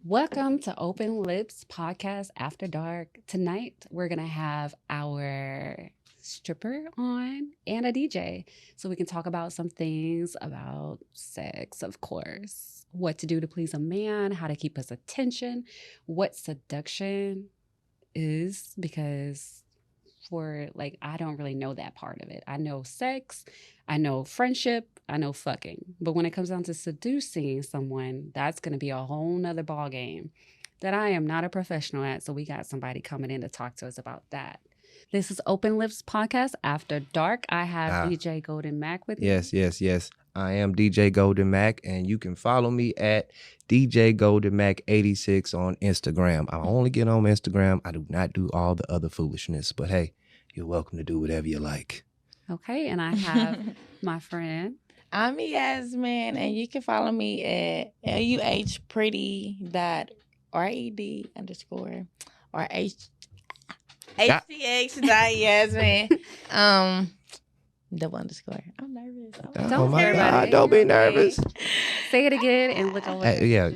Welcome to Open Lips Podcast After Dark. Tonight, we're going to have our stripper on and a DJ so we can talk about some things about sex, of course, what to do to please a man, how to keep his attention, what seduction is, because I don't really know that part of it. I know sex, I know friendship, I know fucking. But when it comes down to seducing someone, that's going to be a whole nother ball game that I am not a professional at. So we got somebody coming in to talk to us about that. This is Open Lips Podcast After Dark. I have DJ Golden Mac with me. Yes. I am DJ Golden Mac, and you can follow me at DJ Golden Mac 86 on Instagram. I only get on Instagram. I do not do all the other foolishness, but hey, you're welcome to do whatever you like. Okay, and I have my friend. I'm Yasmin, and you can follow me at luhpretty.red_ or htx.yasmin. Double underscore. I'm nervous. Oh my God, don't be nervous. Say it again and look away. Yeah.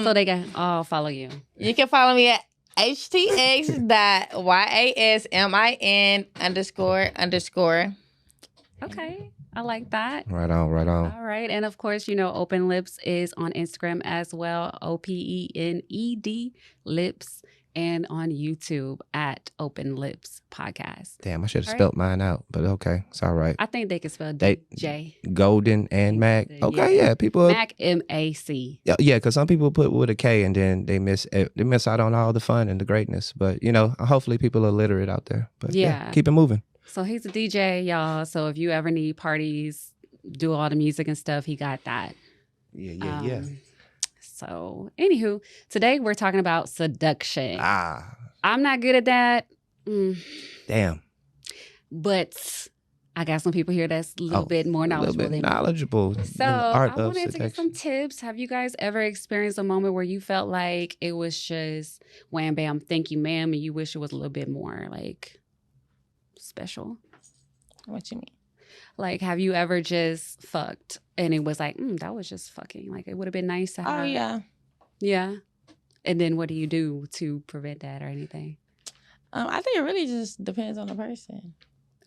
So they can all follow you. You can follow me at htx.yasmin__. Okay. I like that. Right on. All right. And of course, Open Lips is on Instagram as well. OPENED Lips. And on YouTube at Open Lips Podcast. Damn, I should have spelled mine out, but okay, it's all right. I think they can spell DJ. Golden and Mac. Okay, yeah, people. Mac MAC. Yeah, because some people put with a K and then they miss out on all the fun and the greatness. But hopefully people are literate out there. But yeah, keep it moving. So he's a DJ, y'all. So if you ever need parties, do all the music and stuff, he got that. Yeah. So, anywho, today we're talking about seduction. I'm not good at that. Damn. But I got some people here that's a little bit more knowledgeable than me. So, I wanted to get some tips. Have you guys ever experienced a moment where you felt like it was just wham, bam, thank you, ma'am, and you wish it was a little bit more, special? What you mean? Like, have you ever just fucked and it was like, that was just fucking. Like, it would have been nice to have. Oh, yeah. Yeah. And then what do you do to prevent that or anything? I think it really just depends on the person.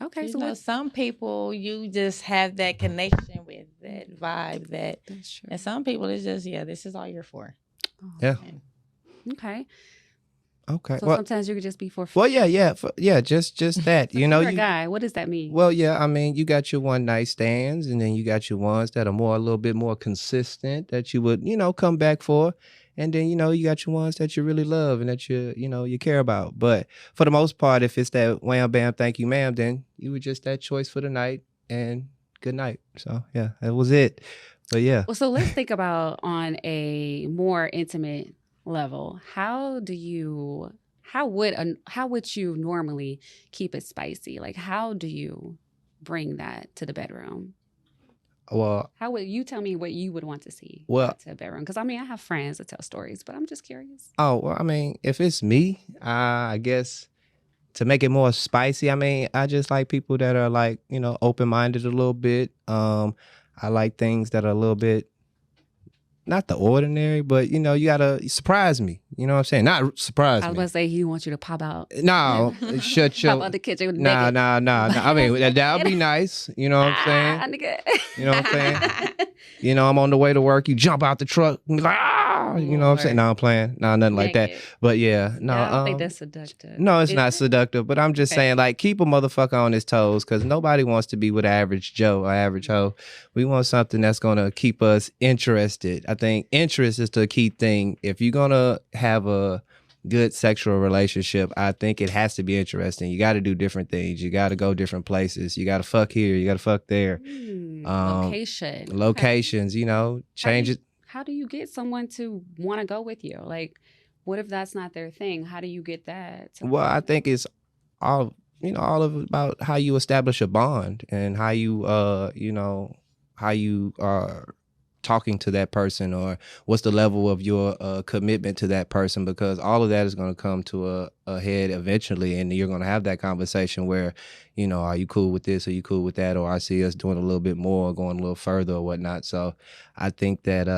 Okay. So some people, you just have that connection with, that vibe, That's true. And some people, it's just, this is all you're for. Oh, yeah. Man. Okay. Okay. So sometimes you could just be for free. Well, yeah, just that. You're a guy. What does that mean? Well, yeah, I mean, you got your one night stands, and then you got your ones that are a little bit more consistent that you would, come back for, and then you got your ones that you really love and that you care about. But for the most part, if it's that wham bam, thank you, ma'am, then you were just that choice for the night and good night. So yeah, that was it. But yeah. Well, so let's think about on a more intimate level. How would you normally keep it spicy? Like, how do you bring that to the bedroom? Well, how would you tell me what you would want to see to the bedroom? Because I have friends that tell stories, but I'm just curious. Oh, well, I mean, if it's me, I guess to make it more spicy, I just like people that are open-minded a little bit. I like things that are a little bit not the ordinary, but you gotta surprise me. You know what I'm saying? Not surprise me. I was gonna say he wants you to pop out. No, shut your. Pop out the kitchen. Nah. I mean, that would be nice. You know what I'm saying? You know what I'm saying? I'm on the way to work. You jump out the truck. And be like, you know what I'm saying? No, I'm playing. No, nothing like that. But yeah, no. I don't think that's seductive. No, it's not seductive. But I'm just saying, keep a motherfucker on his toes, because nobody wants to be with average Joe or average hoe. We want something that's gonna keep us interested. I think interest is the key thing. If you're gonna have a good sexual relationship, I think it has to be interesting. You got to do different things. You got to go different places. You got to fuck here. You got to fuck there. Locations. Change it. How do you get someone to want to go with you? Like, what if that's not their thing? How do you get that? Well, I think it's all about how you establish a bond and how you how you are talking to that person, or what's the level of your commitment to that person, because all of that is going to come to a head eventually, and you're going to have that conversation where, are you cool with this? Are you cool with that? Or I see us doing a little bit more, going a little further or whatnot. So I think that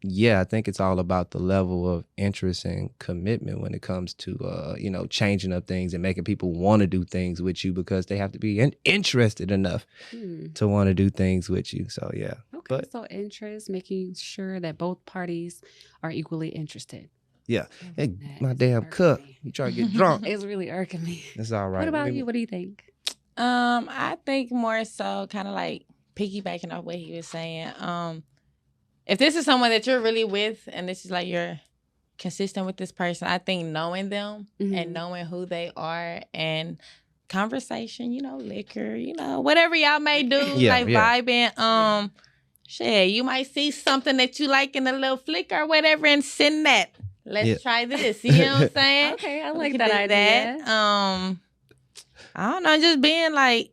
I think it's all about the level of interest and commitment when it comes to, changing up things and making people want to do things with you because they have to be interested enough to want to do things with you. So, yeah. Okay, so interest, making sure that both parties are equally interested. Yeah. Hey, my damn cup. You try to get drunk. It's really irking me. It's all right. What about you? What do you think? I think more so kind of like piggybacking off what he was saying. If this is someone that you're really with and this is like you're consistent with this person, I think knowing them and knowing who they are and conversation, liquor, whatever y'all may do, vibing, shit, you might see something that you like in a little flick or whatever and send that. Let's try this. You know what I'm saying? Okay, I like that idea. I don't know, just being like,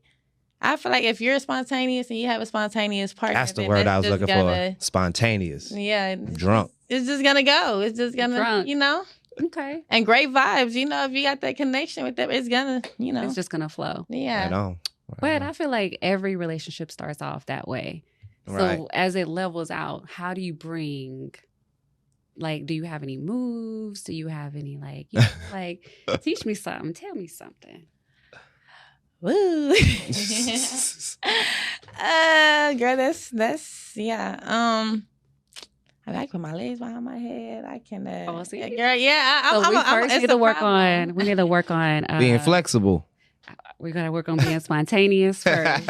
I feel like if you're spontaneous and you have a spontaneous partner, that's the word I was looking for. Spontaneous. Yeah. Drunk. It's just gonna go. It's just gonna, Drunk. Okay. And great vibes. If you got that connection with them, it's gonna, It's just gonna flow. Yeah. Right on. But I feel like every relationship starts off that way. Right. So as it levels out, how do you bring, like, do you have any moves? Do you have any, teach me something, tell me something. Woo. Girl, that's yeah. I like put my legs behind my head. I can see? Girl, yeah. We need to work on being flexible. We're gonna work on being spontaneous first.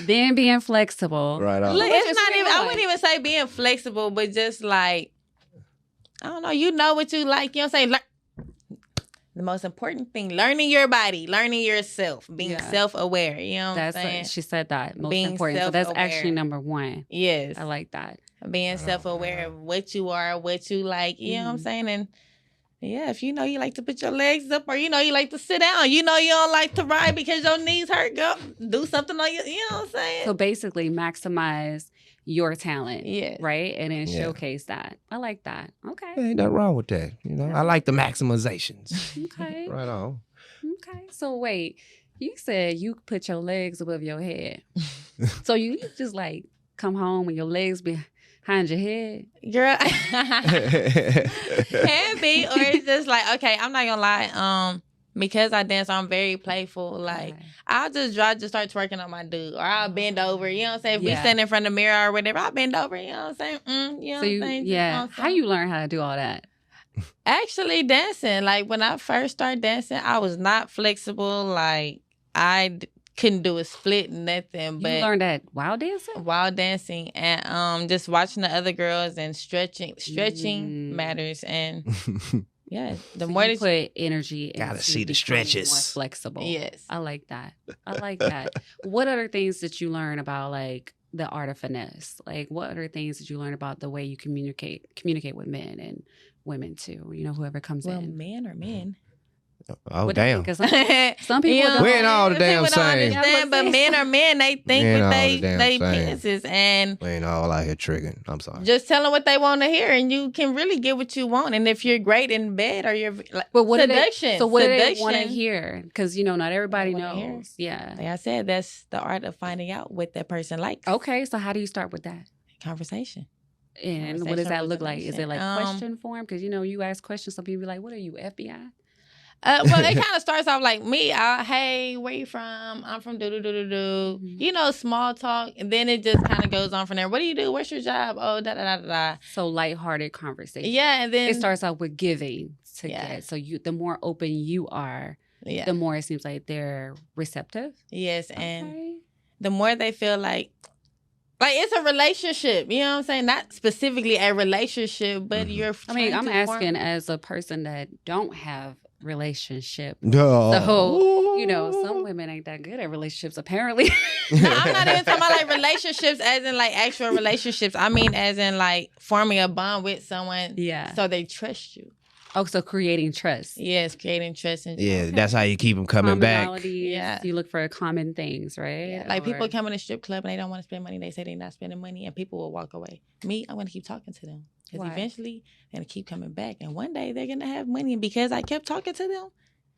Then being flexible. Right on. Look, it's not even, I wouldn't even say being flexible, but just like, I don't know, you know what you like, you know what I'm saying? The most important thing, learning your body, learning yourself, being self-aware. You know what I'm saying? She said that. Most being important. So that's actually number one. Yes. I like that. Being self-aware of what you are, what you like. You know what I'm saying? And yeah, if you like to put your legs up or you like to sit down, you don't like to ride because your knees hurt, go do something on you. You know what I'm saying? So basically maximize your talent. Yes. Right? And then showcase that. I like that. Okay. Ain't nothing wrong with that. I like the maximizations. Okay. Right on. Okay. So wait, you said you put your legs above your head. So you just like come home and your legs behind your head? Girl. Can be. Or it's just like, okay, I'm not gonna lie. Because I dance, I'm very playful. Like, I'll just start twerking on my dude. Or I'll bend over, you know what I'm saying? If we stand in front of the mirror or whatever, I'll bend over, you know what I'm saying? You know what I'm saying? Yeah. How you learn how to do all that? Actually dancing. Like, when I first started dancing, I was not flexible. Like, I couldn't do a split, nothing. But you learned that while dancing? While dancing. And just watching the other girls and stretching matters. And... yeah, the more you put energy into gotta see the stretches. More flexible. Yes, I like that. What other things did you learn about like the art of finesse? Like, what other things did you learn about the way you communicate with men and women too? Whoever comes in. Men or men. Oh, damn. Because some people we ain't all the damn same. But men are men. They think with they penises. And we ain't all out here triggering. I'm sorry. Just tell them what they want to hear and you can really get what you want. And if you're great in bed or you're like, but what seduction. So what do they want to hear? Because, not everybody knows. Yeah. Like I said, that's the art of finding out what that person likes. Okay. So how do you start with that? Conversation. And what does that look like? Is it like question form? Because, you ask questions. Some people be like, what are you, FBI? Well, it kind of starts off like me. Hey, where you from? I'm from do. Small talk. And then it just kind of goes on from there. What do you do? What's your job? Oh, da-da-da-da-da. So lighthearted conversation. Yeah, and then... it starts off with giving to get. So the more open you are, the more it seems like they're receptive. Yes, and the more they feel like it's a relationship. You know what I'm saying? Not specifically a relationship, but you're... I'm asking as a person that don't have relationship. No. So, some women ain't that good at relationships, apparently. No, I'm not even talking about like relationships as in like actual relationships. I mean as in like forming a bond with someone so they trust you. Oh, so creating trust. Yes, creating trust. And that's how you keep them coming back. Yeah. You look for common things, right? Yeah. Like people come in a strip club and they don't want to spend money. They say they're not spending money and people will walk away. Me, I'm going to keep talking to them. Because eventually they're going to keep coming back. And one day they're going to have money. And because I kept talking to them,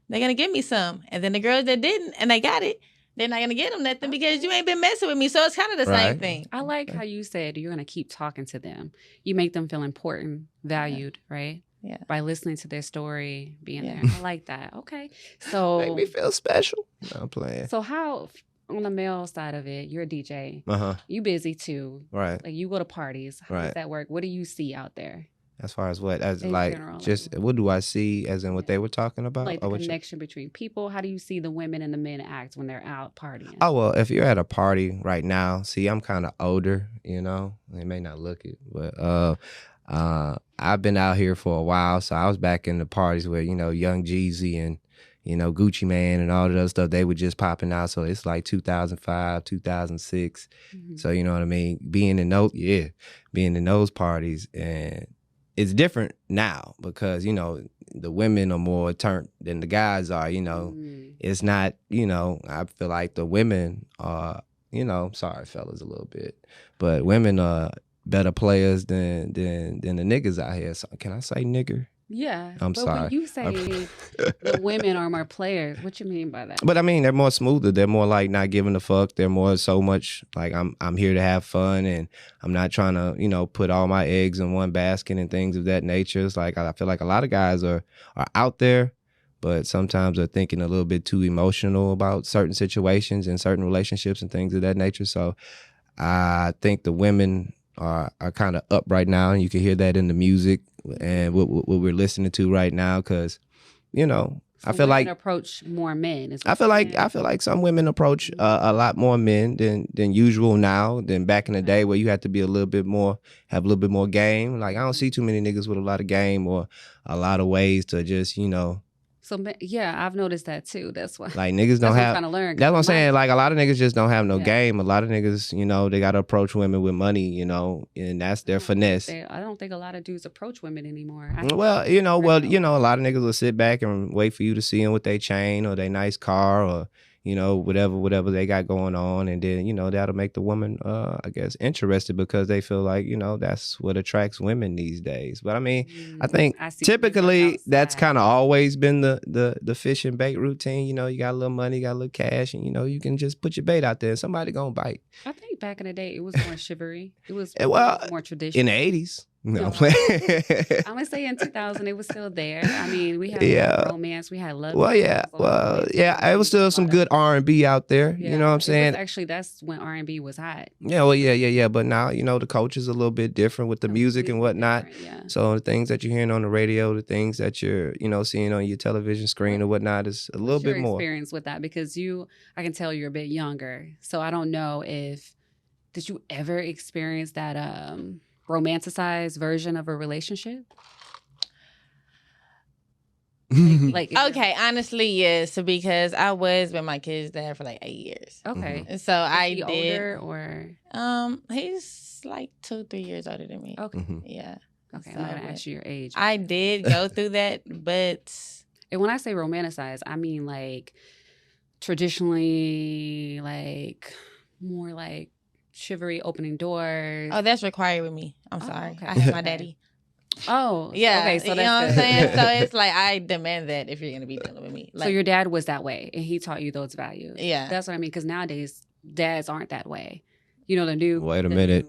they're going to give me some. And then the girls that didn't and they got it, they're not gonna get them nothing because you ain't been messing with me. So it's kind of the same Right. thing. I like how you said you're going to keep talking to them. You make them feel important, valued, right? Yeah. By listening to their story, being Yeah. there. I like that. Okay. So Make me feel special. No, I'm playing. So how on the male side of it, you're a DJ. Uh-huh. You busy too. Right. Like you go to parties. How does Right. that work? What do you see out there? As far as what? As In like general, just like- what do I see as in what they were talking about? Like the Or what you- connection between people. How do you see the women and the men act when they're out partying? Oh, well, if you're at a party right now, see, I'm kind of older, you know. They may not look it, but I've been out here for a while, so I was back in the parties where, you know, Young Jeezy and, you know, Gucci Man and all the other stuff, they were just popping out. So it's like 2005, 2006. Mhm. So, you know what I mean? Being in those parties, and it's different now because, you know, the women are more turned than the guys are, you know. Mm. It's not, you know, I feel like the women are, you know, sorry fellas a little bit, but women are better players than the niggas out here. So, can I say nigger? Yeah. I'm but sorry. When you say the women are more players, what you mean by that? But I mean, they're more smoother. They're more like not giving a fuck. They're more so much like I'm here to have fun, and I'm not trying to, you know, put all my eggs in one basket and things of that nature. It's like I feel like a lot of guys are out there, but sometimes they're thinking a little bit too emotional about certain situations and certain relationships and things of that nature. So I think the women are kind of up right now, and you can hear that in the music and what we're listening to right now, because, you know, So I feel women like approach more men. Is what I feel you're like saying? some women approach a lot more men than usual now than back in the day, where you had to be have a little bit more game. Like I don't see too many niggas with a lot of game or a lot of ways to just, you know. So yeah, I've noticed that too. That's why. Like niggas don't That's what I'm have. trying to learn. That's what I'm saying. Like a lot of niggas just don't have no Yeah. game. A lot of niggas, you know, they gotta approach women with money, you know, and that's their finesse. I don't think a lot of dudes approach women anymore. Well, you know, a lot of niggas will sit back and wait for you to see them with their chain or their nice car or, you know, whatever they got going on, and then, you know, that'll make the woman, I guess, interested because they feel like, you know, that's what attracts women these days. But I mean, I think typically that's kind of always been the fish and bait routine. You know, you got a little money, you got a little cash, and, you know, you can just put your bait out there and somebody gonna bite. I think back in the day, it was more chivalry. It was more traditional. In the 80s. No, I'm So, playing. I'm gonna say in 2000 it was still there. I mean, we had romance, we had love. Well, yeah, it was still some good R&B out there. Yeah, you know what I'm saying? Actually, that's when R&B was hot. Yeah, well, yeah. But now, you know, the culture's a little bit different with the music and whatnot. Yeah. So the things that you're hearing on the radio, the things that you're, you know, seeing on your television screen or whatnot is a little bit more. Experience with that, because I can tell you're a bit younger, so I don't know did you ever experience that romanticized version of a relationship? Like Okay, honestly, yes, because I was with my kid's dad for like 8 years. Okay. So I did. Older or he's like 2-3 years older than me. okay. Yeah. Okay, So, I'm not gonna ask you your age. I did go through that, but and when I say romanticized, I mean like traditionally, like more like chivalry, opening doors. oh, that's required with me. I'm sorry. okay. I have my daddy. Oh, Yeah. Okay, so you that's know what I'm good. saying? So it's like I demand that if you're gonna be dealing with me. Like, so your dad was that way, and he taught you those values. Yeah. That's what I mean. Because nowadays, dads aren't that way. You know, the new. Wait a minute.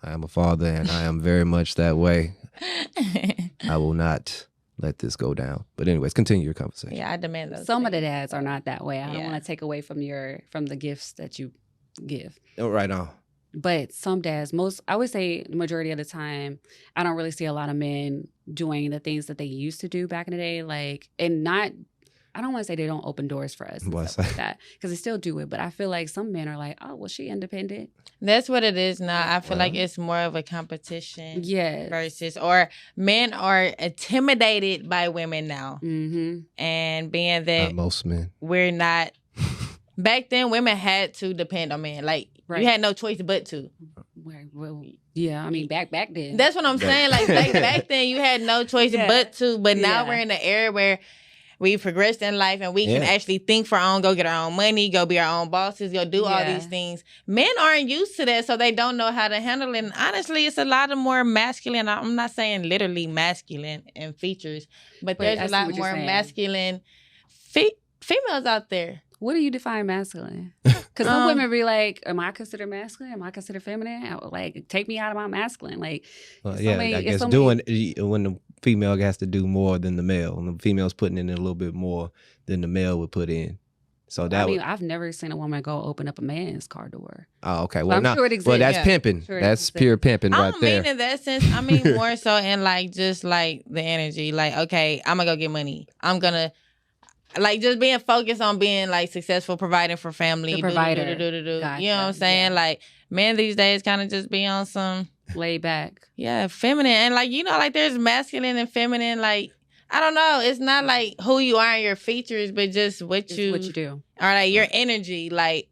I am a father, and I am very much that way. I will not let this go down. But anyways, continue your conversation. Yeah, I demand those. Some of the things. dads are not that way. I don't Yeah. want to take away from the gifts that you give. Oh, right on. But some dads, I would say the majority of the time, I don't really see a lot of men doing the things that they used to do back in the day. Like, and not, I don't want to say they don't open doors for us and What's stuff like that, because they still do it. But I feel like some men are like, oh, well, she independent. That's what it is now. I feel like Well. it's more of a competition. Yes. Versus, or men are intimidated by women now. Mm-hmm. And being that Most men. we're not, back then women had to depend on men. Like, Right. you had no choice but to. Well, yeah, I mean, back then. That's what I'm saying. Like, back then you had no choice Yeah. but to. But now Yeah. we're in the era where we progressed in life and we can Yeah. actually think for our own, go get our own money, go be our own bosses, go do all Yeah. these things. Men aren't used to that, so they don't know how to handle it. And honestly, it's a lot of more masculine. I'm not saying literally masculine in features, but Wait, there's I a see lot what you're more saying. masculine females out there. What do you define masculine? Because some women be like, am I considered masculine? Am I considered feminine? Like, take me out of my masculine. Like, I guess when the female has to do more than the male, and the female's putting in a little bit more than the male would put in. So I've never seen a woman go open up a man's car door. Oh, okay. Well, I'm sure it exists. Well, that's pimping. Sure that's pure pimping right there. I don't mean in that sense. I mean more so in like just like the energy. Like, okay, I'm gonna go get money. I'm gonna like just being focused on being like successful, providing for family. The provider. Gotcha. You know what I'm saying? Yeah. Like men these days kind of just be on some laid back. Yeah, feminine. And like, you know, like there's masculine and feminine. Like, I don't know. It's not like who you are and your features, but just what you do. Or like your energy. Like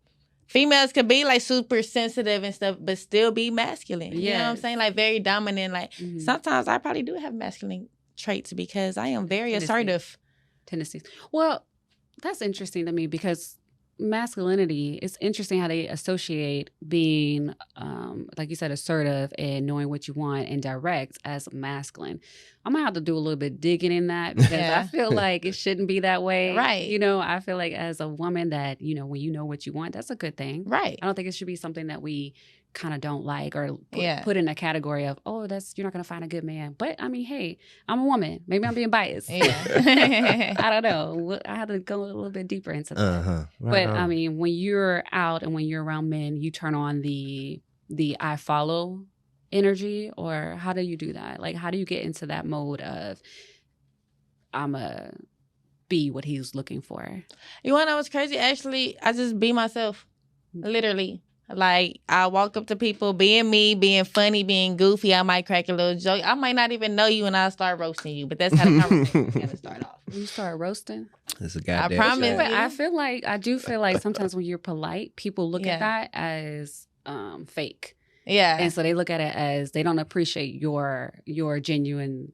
females could be like super sensitive and stuff, but still be masculine. You know what I'm saying? Like very dominant. Like sometimes I probably do have masculine traits because I am very assertive. Tendencies. Well, that's interesting to me because masculinity, it's interesting how they associate being, like you said, assertive and knowing what you want and direct as masculine. I'm gonna have to do a little bit digging in that because I feel like it shouldn't be that way. Right. You know, I feel like as a woman that, you know, when you know what you want, that's a good thing. Right. I don't think it should be something that we kind of don't like or put in a category of, oh, you're not gonna find a good man. But I mean, hey, I'm a woman. Maybe I'm being biased. Yeah. I don't know. I had to go a little bit deeper into that. But I mean, when you're out and when you're around men, you turn on the I follow energy, or how do you do that? Like, how do you get into that mode of I'ma be what he's looking for? You want to know what's crazy? Actually, I just be myself. Literally. Like, I walk up to people, being me, being funny, being goofy. I might crack a little joke. I might not even know you and I'll start roasting you, but that's how the conversation's going to start off. You start roasting? It's a goddamn I promise. But I do feel like sometimes when you're polite, people look at that as fake. Yeah. And so they look at it as they don't appreciate your genuine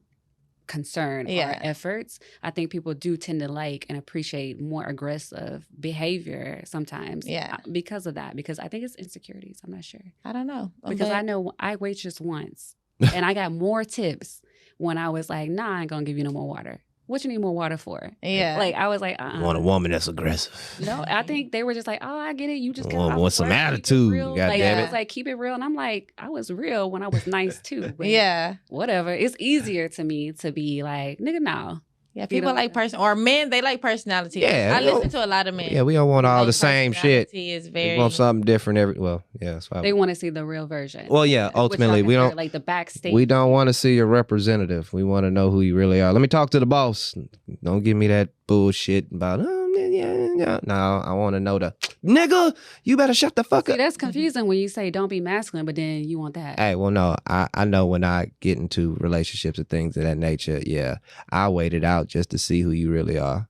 concern or efforts. I think people do tend to like and appreciate more aggressive behavior sometimes because of that. Because I think it's insecurities. I'm not sure. I don't know. Because I know I waitressed once and I got more tips when I was like, nah, I ain't gonna give you no more water. What you need more water for? Yeah. Like, I was like, You want a woman that's aggressive. No, I think they were just like, oh, I get it. You just want some attitude. Goddamn it. It's like, keep it real. And I'm like, I was real when I was nice too. But whatever. It's easier to me to be like, nigga, no. Yeah, people like or men, they like personality. Yeah. I listen to a lot of men. Yeah, we don't want all the same shit. Is we want something different that's why they want to see the real version. Well, yeah, ultimately we don't like the backstage. We don't want to see a representative. We want to know who you really are. Let me talk to the boss. Don't give me that bullshit about no, I want to know the nigga. You better shut the fuck up. That's confusing when you say don't be masculine, but then you want that. Hey, well, no, I know when I get into relationships and things of that nature, I wait it out just to see who you really are.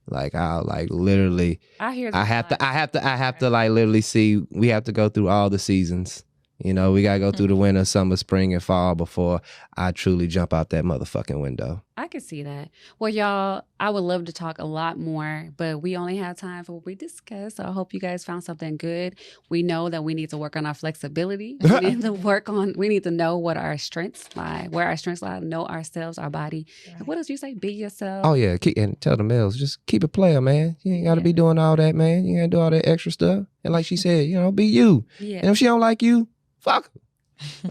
Like I'll like literally. I have to like literally see. We have to go through all the seasons. You know, we got to go through the winter, summer, spring, and fall before I truly jump out that motherfucking window. I can see that. Well, y'all, I would love to talk a lot more, but we only have time for what we discussed. So I hope you guys found something good. We know that we need to work on our flexibility. We need to know what our strengths lie, where our strengths lie, know ourselves, our body. Right. And what else you say? Be yourself. Oh, yeah. And tell the males, just keep it player, man. You ain't got to be doing all that, man. You ain't got to do all that extra stuff. And like she said, be you. Yeah. And if she don't like you, fuck.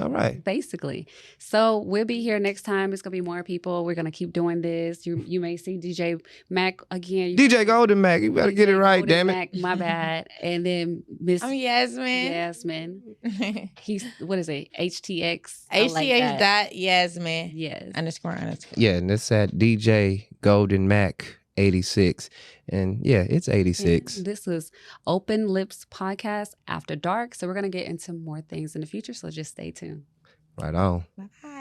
All right. Basically. So we'll be here next time. It's going to be more people. We're going to keep doing this. You may see DJ Mac again. DJ Golden Mac. You better get it right, Golden damn it. Mac, my bad. And then Miss... I'm Yasmin. Yasmin. He's, what is it? HTX. HTX dot Yasmin. Yes. __. Yeah, and it's at DJ Golden Mac 86. And yeah, it's 86. And this is Open Lips Podcast After Dark. So we're going to get into more things in the future. So just stay tuned. Right on. Bye-bye.